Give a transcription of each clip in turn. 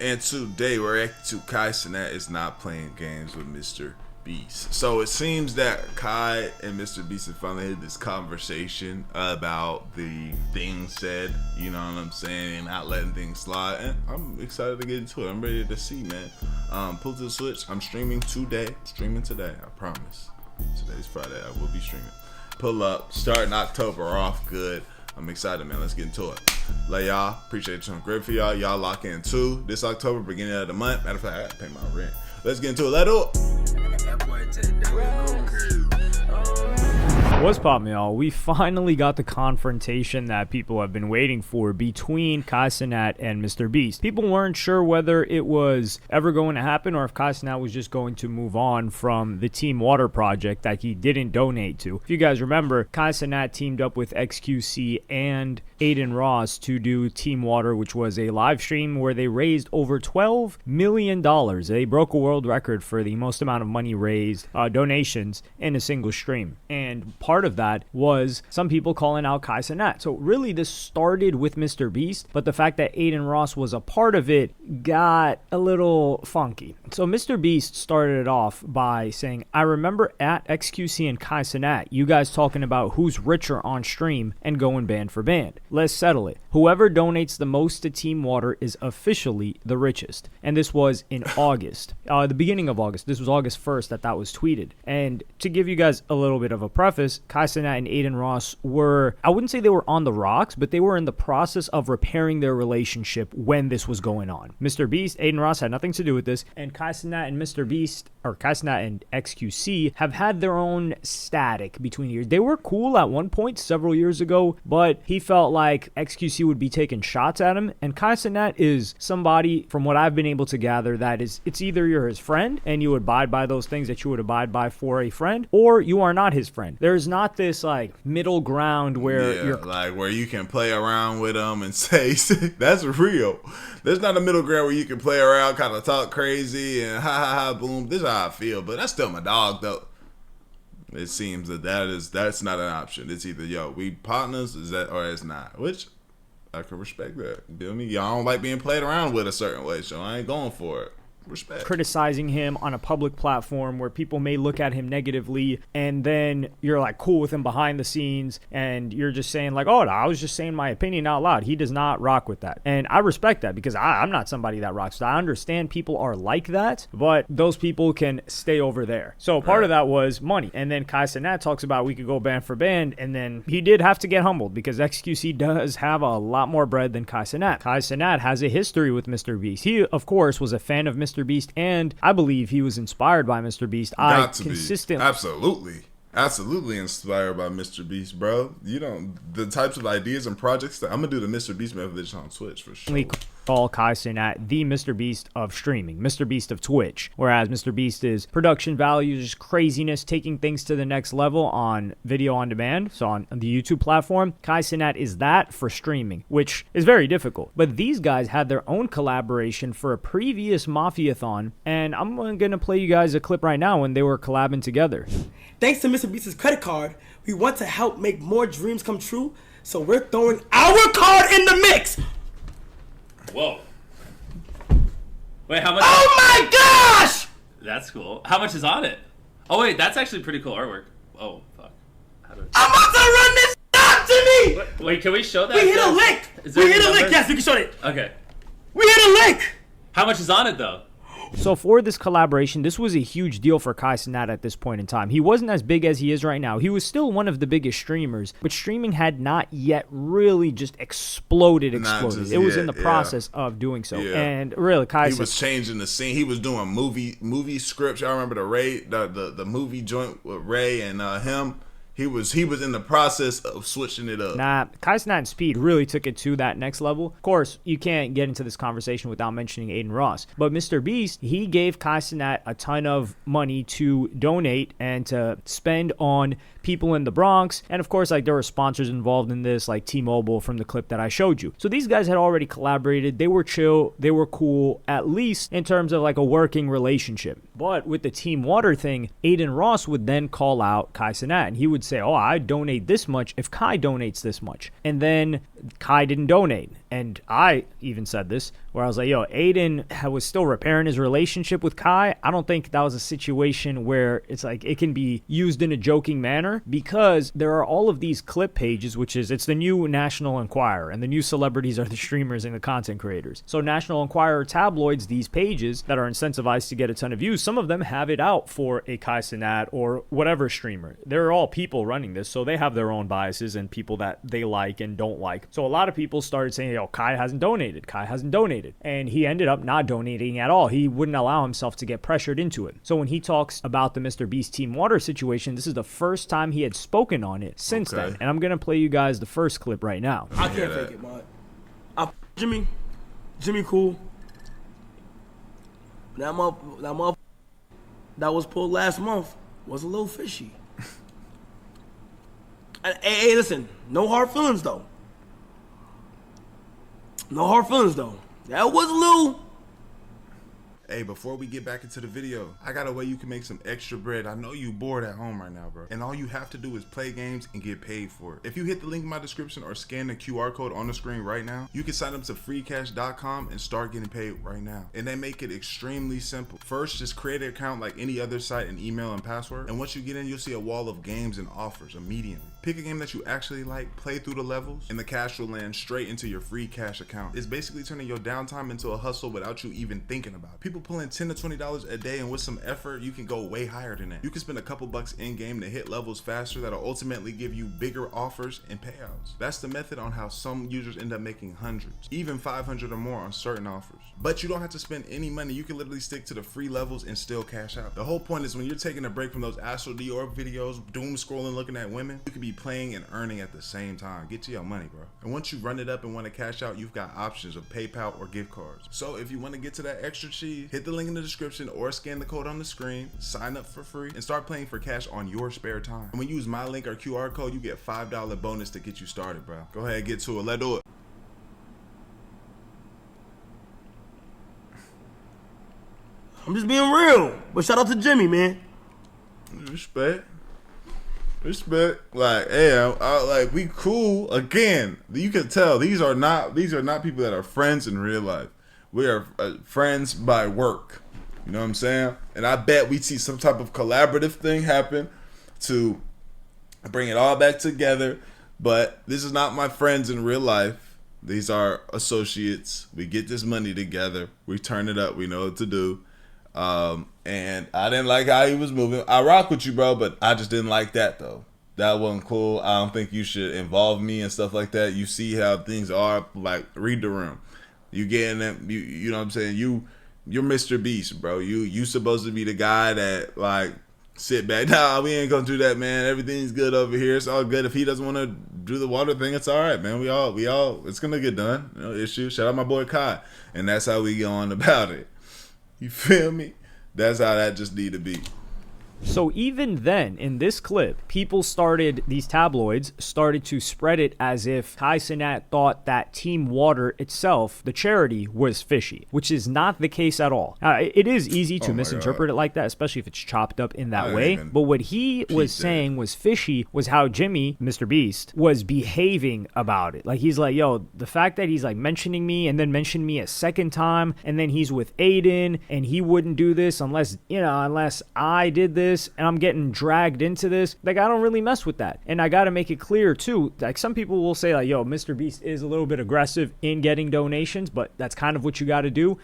And today we're reacting to Kai Cenat is not playing games with Mr. Beast. So it seems that Kai and Mr. Beast have finally had this conversation about the things said, you know what I'm saying, and not letting things slide. And I'm excited to get into it. I'm ready to see, man. Pull to the switch. I'm streaming today. I promise. Today's Friday. I will be streaming. Pull up. Starting October off good. I'm excited, man. Let's get into it. Love y'all. Appreciate you. Great for y'all. Y'all lock in too. This October, beginning of the month. Matter of fact, I gotta pay my rent. Let's get into it. Let's do it. What's poppin', y'all? We finally got the confrontation that people have been waiting for between Kai Cenat and Mr. Beast. People weren't sure whether it was ever going to happen or if Kai Cenat was just going to move on from the Team Water project that he didn't donate to. If you guys remember, Kai Cenat teamed up with XQC and Aiden Ross to do Team Water, which was a live stream where they raised over $12 million. They broke a world record for the most amount of money raised, donations, in a single stream. And part of that was some people calling out Kai Cenat. So really this started with Mr. Beast, but the fact that Aiden Ross was a part of it got a little funky. So Mr. Beast started it off by saying, I remember at XQC and Kai Cenat, you guys talking about who's richer on stream and going band for band. Let's settle it. Whoever donates the most to Team Water is officially the richest. And this was in August, the beginning of August. This was August 1st that was tweeted. And to give you guys a little bit of a preface, Kai Cenat and Aiden Ross were, I wouldn't say they were on the rocks, but they were in the process of repairing their relationship when this was going on. Mr. Beast, Aiden Ross had nothing to do with this, and Kai Cenat and Mr. Beast, or Kai Cenat and XQC, have had their own static between years. They were cool at one point several years ago, but he felt like XQC would be taking shots at him, and Kai Cenat is somebody, from what I've been able to gather, that is, it's either you're his friend and you abide by those things that you would abide by for a friend, or you are not his friend. There's not this like middle ground where you're like where you can play around with them and say that's real. There's not a middle ground where you can play around, kind of talk crazy and ha ha ha boom. This is how I feel, but that's still my dog though. It seems that's not an option. It's either yo we partners is that or it's not, which I can respect that. You feel me? Y'all don't like being played around with a certain way, so I ain't going for it. Respect. Criticizing him on a public platform where people may look at him negatively, and then you're like cool with him behind the scenes and you're just saying like, oh, I was just saying my opinion out loud. He does not rock with that, and I respect that because I'm not somebody that rocks with that. I understand people are like that, but those people can stay over there. So part of that was money. And then Kai Cenat talks about we could go band for band, and then he did have to get humbled because XQC does have a lot more bread than Kai Cenat. Kai Cenat has a history with Mr. Beast. He of course was a fan of Mr. Beast, and I believe he was inspired by Mr. Beast. Absolutely inspired by Mr. Beast, bro. You know, the types of ideas and projects that I'm gonna do the Mr. Beast method on Twitch for sure. Call Kai Cenat the Mr. Beast of streaming, Mr. Beast of Twitch, whereas Mr. Beast is production values, craziness, taking things to the next level on video on demand, so on the YouTube platform. Kai Cenat is that for streaming, which is very difficult. But these guys had their own collaboration for a previous Mafia-thon, and I'm going to play you guys a clip right now when they were collabing together. Thanks to Mr. Beast's credit card, we want to help make more dreams come true, so we're throwing our card in the mix! Whoa. Wait, how much? Oh my gosh! That's cool. How much is on it? Oh wait, that's actually pretty cool artwork. Oh fuck. I'm about to run this up to me! Wait, can we show that? We hit a lick! We hit a lick, yes, we can show it. Okay. We hit a lick! How much is on it though? So for this collaboration, this was a huge deal for Kai Cenat at this point in time. He wasn't as big as he is right now. He was still one of the biggest streamers, but streaming had not yet really just exploded. It was in the process of doing so. Yeah. And really, Kai was changing the scene. He was doing movie scripts. Y'all remember the movie joint with Ray and him? He was in the process of switching it up. Nah, Kai Cenat and Speed really took it to that next level. Of course, you can't get into this conversation without mentioning Aiden Ross. But Mr. Beast, he gave Kai Cenat a ton of money to donate and to spend on people in the Bronx. And of course, like there were sponsors involved in this, like T-Mobile from the clip that I showed you. So these guys had already collaborated. They were chill. They were cool, at least in terms of like a working relationship. But with the Team Water thing, Aiden Ross would then call out Kai Cenat, and he would say, oh, I donate this much if Kai donates this much. And then Kai didn't donate. And I even said this, where I was like, yo, Aiden was still repairing his relationship with Kai. I don't think that was a situation where it's like it can be used in a joking manner, because there are all of these clip pages, which is, it's the new National Enquirer, and the new celebrities are the streamers and the content creators. So National Enquirer tabloids, these pages that are incentivized to get a ton of views, some of them have it out for a Kai Cenat or whatever streamer. They're all people running this, so they have their own biases and people that they like and don't like. So a lot of people started saying, yo, Kai hasn't donated. Kai hasn't donated. And he ended up not donating at all. He wouldn't allow himself to get pressured into it. So when he talks about the Mr. Beast Team Water situation, this is the first time he had spoken on it since then. And I'm going to play you guys the first clip right now. I can't fake it, man. Jimmy cool. That was pulled last month was a little fishy. Hey, listen, no hard feelings though. No hard feelings though. That was a little. Hey, before we get back into the video, I got a way you can make some extra bread. I know you bored at home right now, bro. And all you have to do is play games and get paid for it. If you hit the link in my description or scan the QR code on the screen right now, you can sign up to freecash.com and start getting paid right now. And they make it extremely simple. First, just create an account like any other site and email and password. And once you get in, you'll see a wall of games and offers immediately. Pick a game that you actually like, play through the levels, and the cash will land straight into your free cash account. It's basically turning your downtime into a hustle without you even thinking about it. People pulling $10 to $20 a day, and with some effort, you can go way higher than that. You can spend a couple bucks in game to hit levels faster that'll ultimately give you bigger offers and payouts. That's the method on how some users end up making hundreds, even 500 or more on certain offers. But you don't have to spend any money. You can literally stick to the free levels and still cash out. The whole point is when you're taking a break from those Astral Dior videos, doom scrolling, looking at women, you can be playing and earning at the same time. Get to your money, bro. And once you run it up and want to cash out, you've got options of PayPal or gift cards. So if you want to get to that extra cheese, hit the link in the description or scan the code on the screen, sign up for free, and start playing for cash on your spare time. And when you use my link or QR code, you get $5 bonus to get you started, bro. Go ahead, get to it. Let's do it. I'm just being real. But shout out to Jimmy, man. Respect. Like, hey, like, we cool. Again, you can tell these are not people that are friends in real life. We are friends by work. You know what I'm saying? And I bet we see some type of collaborative thing happen to bring it all back together. But this is not my friends in real life. These are associates. We get this money together. We turn it up. We know what to do. And I didn't like how he was moving. I rock with you, bro, but I just didn't like that though. That wasn't cool. I don't think you should involve me and stuff like that. You see how things are. Like, read the room. You getting them? You know what I'm saying? You're Mr. Beast, bro. You supposed to be the guy that, like, sit back. Nah, we ain't gonna do that, man. Everything's good over here. It's all good. If he doesn't want to do the water thing, it's all right, man. We all. It's gonna get done. No issue. Shout out my boy Kai, and that's how we go on about it. You feel me? That's how that just need to be. So even then, in this clip, these tabloids started to spread it as if Kai Cenat thought that Team Water itself, the charity, was fishy, which is not the case at all. It is easy to misinterpret it like that, especially if it's chopped up in that way. But what he was saying was fishy was how Jimmy, Mr. Beast, was behaving about it. Like, he's like, yo, the fact that he's like mentioning me and then mentioned me a second time, and then he's with Aiden and he wouldn't do this unless I did this. And I'm getting dragged into this. Like, I don't really mess with that. And I got to make it clear too, like, some people will say like, yo, Mr. Beast is a little bit aggressive in getting donations, but that's kind of what you got to do.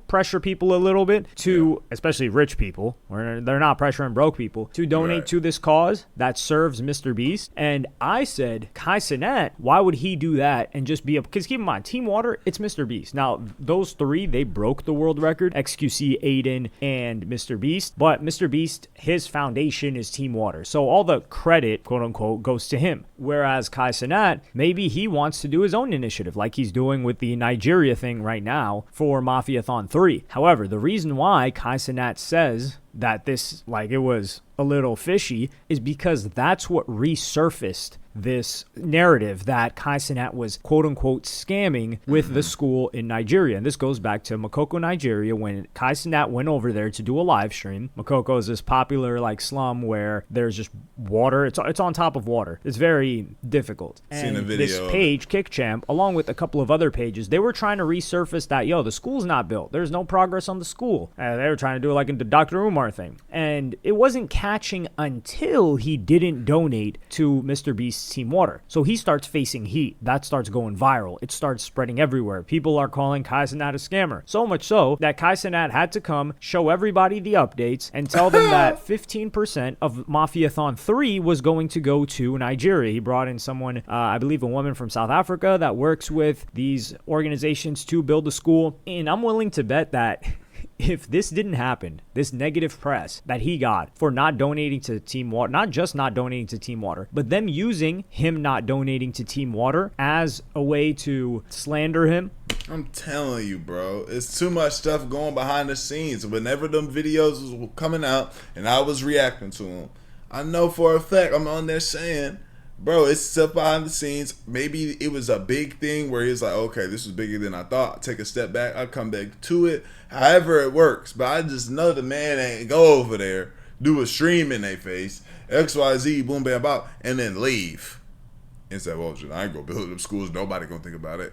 Pressure people a little bit to, especially rich people, or they're not pressuring broke people, to donate to this cause that serves Mr. Beast. And I said, Kai Cenat, why would he do that and just be because keep in mind, Team Water, it's Mr. Beast. Now, those three, they broke the world record, XQC, Aiden, and Mr. Beast. But Mr. Beast, his foundation is Team Water. So all the credit, quote unquote, goes to him. Whereas Kai Cenat, maybe he wants to do his own initiative like he's doing with the Nigeria thing right now for Mafiathon 3. However, the reason why Kai Cenat says that this, like, it was a little fishy is because that's what resurfaced this narrative that Kai Cenat was quote-unquote scamming with the school in Nigeria. And this goes back to Makoko, Nigeria, when Kai Cenat went over there to do a live stream. Makoko is this popular like slum where there's just water. It's on top of water. It's very difficult. Seen And a video this of page, KickChamp, along with a couple of other pages, they were trying to resurface that, the school's not built. There's no progress on the school. They were trying to do it like in the Dr. Umar thing. And it wasn't catching until he didn't donate to Mr. Beast's Team Water. So he starts facing heat. That starts going viral. It starts spreading everywhere. People are calling Kai Cenat a scammer. So much so that Kai Cenat had to come, show everybody the updates, and tell them that 15% of Mafiathon 3 was going to go to Nigeria. He brought in someone, I believe a woman from South Africa that works with these organizations to build a school. And I'm willing to bet that if this didn't happen, this negative press that he got for not donating to Team Water, not just not donating to Team Water, but them using him not donating to Team Water as a way to slander him. I'm telling you, bro, it's too much stuff going behind the scenes. Whenever them videos was coming out and I was reacting to them, I know for a fact I'm on there saying, bro, it's stuff behind the scenes. Maybe it was a big thing where he's like, okay, this was bigger than I thought. Take a step back. I'll come back to it. However it works. But I just know the man ain't go over there, do a stream in their face, XYZ, boom, bam, bop, and then leave. And say, well, I ain't gonna build them schools. Nobody gonna think about it.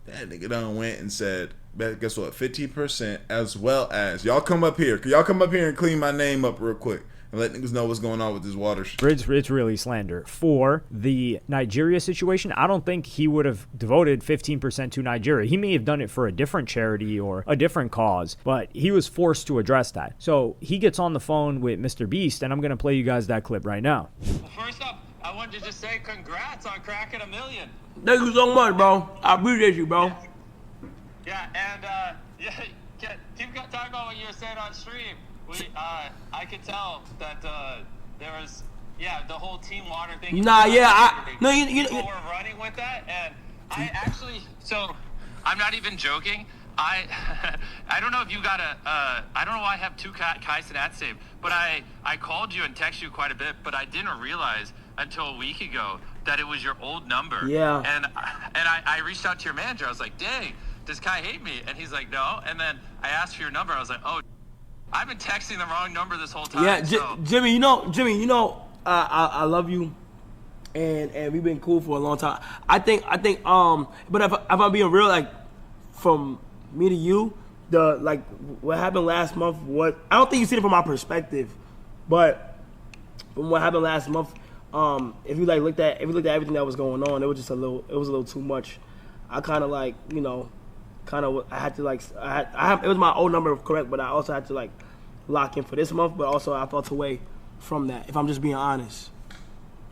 That nigga done went and said, guess what, 15%, as well as, y'all come up here. Can y'all come up here and clean my name up real quick? And let niggas know what's going on with this water shit. It's really slander. For the Nigeria situation, I don't think he would have devoted 15% to Nigeria. He may have done it for a different charity or a different cause, but he was forced to address that. So he gets on the phone with Mr. Beast, and I'm going to play you guys that clip right now. First up, I wanted to just say congrats on cracking 1 million. Thank you so much, bro. I appreciate you, bro. Yeah, and keep talking about what you were saying on stream. I could tell that there was, the whole Team Water thing. You people were running with that, and I actually, so I'm not even joking. I don't know if you got I don't know why I have two Kai Cenat saved, but I called you and texted you quite a bit, but I didn't realize until a week ago that it was your old number. Yeah. And I reached out to your manager. I was like, dang, does Kai hate me? And he's like, no. And then I asked for your number. I was like, oh, I've been texting the wrong number this whole time. Yeah, so. Jimmy, I love you, and we've been cool for a long time. I think, but if I'm being real, like from me to you, what happened last month. I don't think you see it from my perspective, but from what happened last month, if you looked at everything that was going on, it was a little too much. I kind of I had to it was my old number, correct, but I also had to lock in for this month, but also I felt away from that, if I'm just being honest.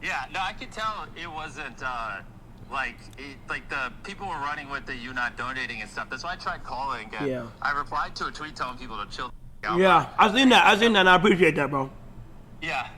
Yeah, no, I could tell it wasn't the people were running with the you not donating and stuff. That's why I tried calling. And Yeah. I replied to a tweet telling people to chill out. Yeah, I seen that, and I appreciate that, bro. Yeah.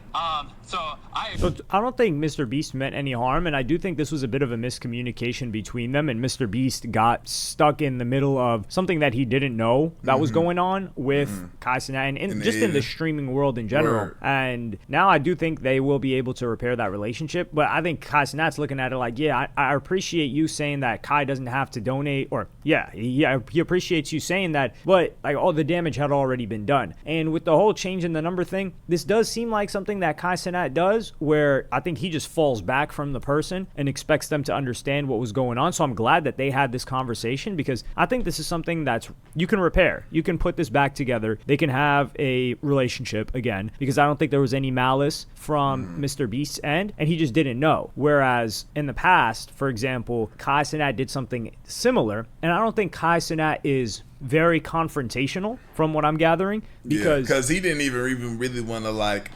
So I don't think Mr. Beast meant any harm, and I do think this was a bit of a miscommunication between them, and Mr. Beast got stuck in the middle of something that he didn't know that was going on with Kai Cenat and just in the streaming world in general. Word. And now I do think they will be able to repair that relationship, but I think Kai Cenat's looking at it like, I appreciate you saying that Kai doesn't have to donate, or he appreciates you saying that, but all the damage had already been done. And with the whole change in the number thing, this does seem like something that Kai Cenat does, where I think he just falls back from the person and expects them to understand what was going on. So I'm glad that they had this conversation, because I think this is something that's you can repair. You can put this back together. They can have a relationship again, because I don't think there was any malice from Mr. Beast's end, and he just didn't know. Whereas in the past, for example, Kai Cenat did something similar, and I don't think Kai Cenat is very confrontational from what I'm gathering, because he didn't even really want to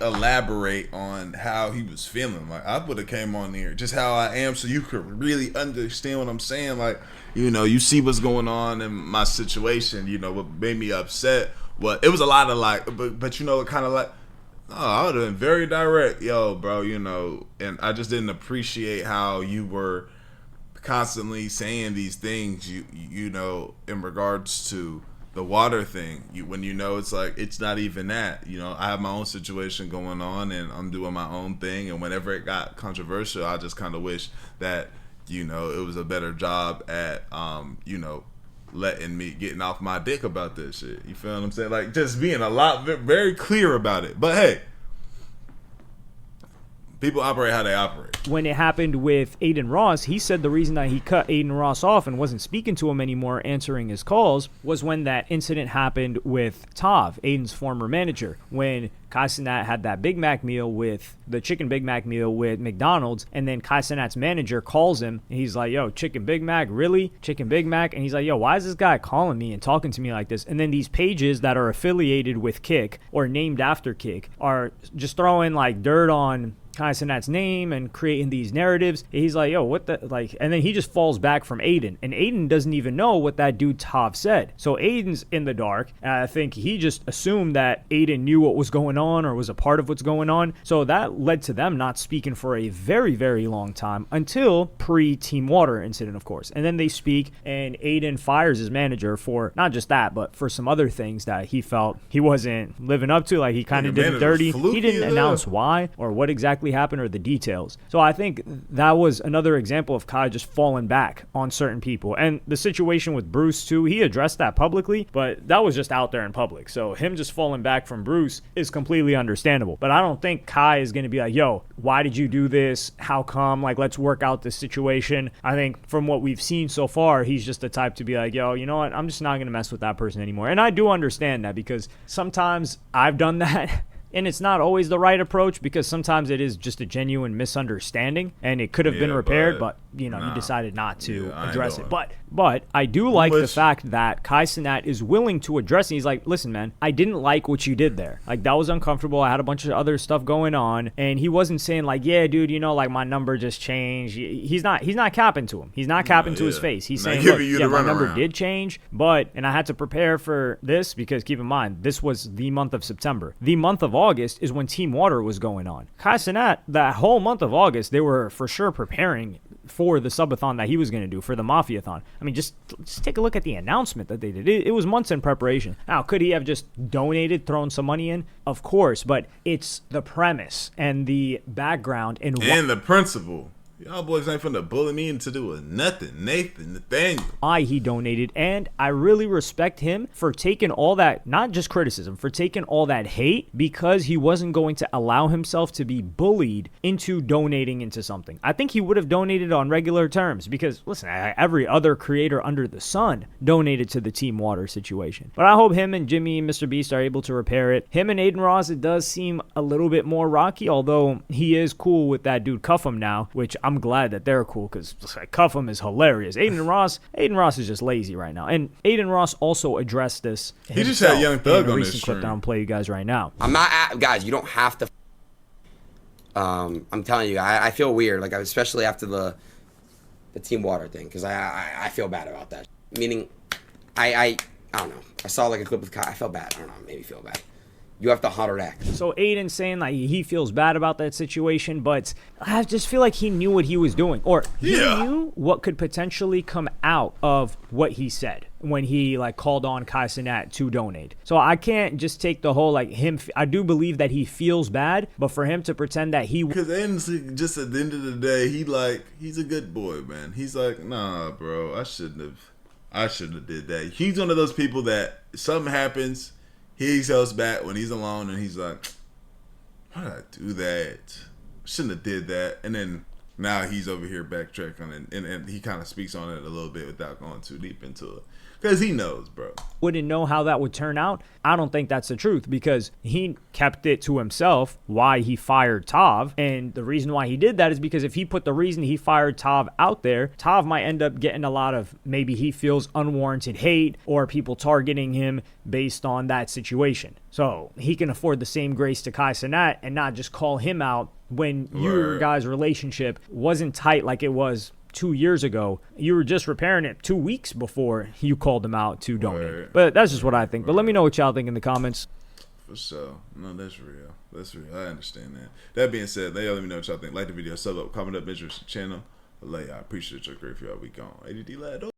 elaborate on how he was feeling. I would have came on here just how I am, so you could really understand what I'm saying. You see what's going on in my situation. What made me upset. It was a lot of but kind of I would have been very direct, bro. And I just didn't appreciate how you were constantly saying these things, in regards to the water thing. When you know it's like it's not even that. I have my own situation going on, and I'm doing my own thing. And whenever it got controversial, I just kind of wish that it was a better job at letting me getting off my dick about this shit. You feel what I'm saying? Like just being a lot very clear about it. But hey, people operate how they operate. When it happened with Aiden Ross, he said the reason that he cut Aiden Ross off and wasn't speaking to him anymore, answering his calls, was when that incident happened with Tav, Aiden's former manager, when Kai Cenat had that Big Mac meal with the chicken Big Mac meal with McDonald's, and then Kai Cenat's manager calls him, and he's like, yo, chicken Big Mac, really? Chicken Big Mac? And he's like, yo, why is this guy calling me and talking to me like this? And then these pages that are affiliated with Kick or named after Kick are just throwing like dirt on Kai Cenat's name and creating these narratives. He's like, yo, what the, like, and then he just falls back from Aiden, and Aiden doesn't even know what that dude Tav said. So Aiden's in the dark, and I think he just assumed that Aiden knew what was going on or was a part of what's going on. So that led to them not speaking for a very, very long time until pre-Team Water incident, of course. And then they speak, and Aiden fires his manager for not just that, but for some other things that he felt he wasn't living up to. Like he kind of did him dirty. He didn't announce why or what exactly happened or the details. So I think that was another example of Kai just falling back on certain people. And the situation with Bruce too, he addressed that publicly, but that was just out there in public. So him just falling back from Bruce is completely understandable. But I don't think Kai is going to be like, yo, why did you do this? How come? Like, let's work out this situation. I think from what we've seen so far, he's just the type to be like, yo, you know what? I'm just not going to mess with that person anymore. And I do understand that because sometimes I've done that. And it's not always the right approach because sometimes it is just a genuine misunderstanding and it could have been repaired, but you decided not to address it. But I do like the fact that Kai Cenat is willing to address it. He's like, listen, man, I didn't like what you did there. Like that was uncomfortable. I had a bunch of other stuff going on, and he wasn't saying like, yeah, dude, like my number just changed. He's not capping to him. He's not capping to his face. He's saying, look, yeah, my number did change, and I had to prepare for this because keep in mind, this was the month of September. The month of August is when Team Water was going on. Kai Cenat, that whole month of August, they were for sure preparing for the subathon that he was going to do, for the Mafiathon. I mean, just take a look at the announcement that they did. It was months in preparation. Now, could he have just donated, thrown some money in? Of course, but it's the premise and the background and the principle. Y'all boys ain't finna bully me into doing nothing. Nathan, Nathaniel. Why he donated, and I really respect him for taking all that, not just criticism, for taking all that hate because he wasn't going to allow himself to be bullied into donating into something. I think he would have donated on regular terms because, listen, every other creator under the sun donated to the Team Water situation. But I hope him and Jimmy and Mr. Beast are able to repair it. Him and Aiden Ross, it does seem a little bit more rocky, although he is cool with that dude Cuffham now, which I'm glad that they're cool because Cuffham is hilarious. Aiden Ross is just lazy right now. And Aiden Ross also addressed this. He just had Young Thug on this his clip that I'm playing you guys right now. I'm not guys, you don't have to. I'm telling you, I feel weird, like especially after the Team Water thing, because I feel bad about that. Meaning, I don't know. I saw like a clip of Kai. I felt bad. I don't know. Maybe feel bad. You have to hard act. So Aiden saying like he feels bad about that situation, but I just feel like he knew what he was doing, or he knew what could potentially come out of what he said when he like called on Kai Cenat to donate. So I can't just take the whole like him. I do believe that he feels bad, but for him to pretend that he, because just at the end of the day, he's a good boy, man. He's like, nah, bro, I shouldn't have did that. He's one of those people that something happens. He goes back when he's alone and he's like, why did I do that? Shouldn't have did that. And then now he's over here backtracking and he kind of speaks on it a little bit without going too deep into it. Because he knows, bro. Wouldn't know how that would turn out. I don't think that's the truth because he kept it to himself why he fired Tav. And the reason why he did that is because if he put the reason he fired Tav out there, Tav might end up getting a lot of, maybe he feels unwarranted hate or people targeting him based on that situation. So he can afford the same grace to Kai Cenat and not just call him out when your guys' relationship wasn't tight like it was 2 years ago. You were just repairing it 2 weeks before you called them out to donate. But that's just what I think. But let me know what y'all think in the comments. For sure. No, that's real. That's real. I understand that. That being said, let me know what y'all think. Like the video, sub up, comment up, mention the channel. I appreciate your great for y'all week on. ADD Lad.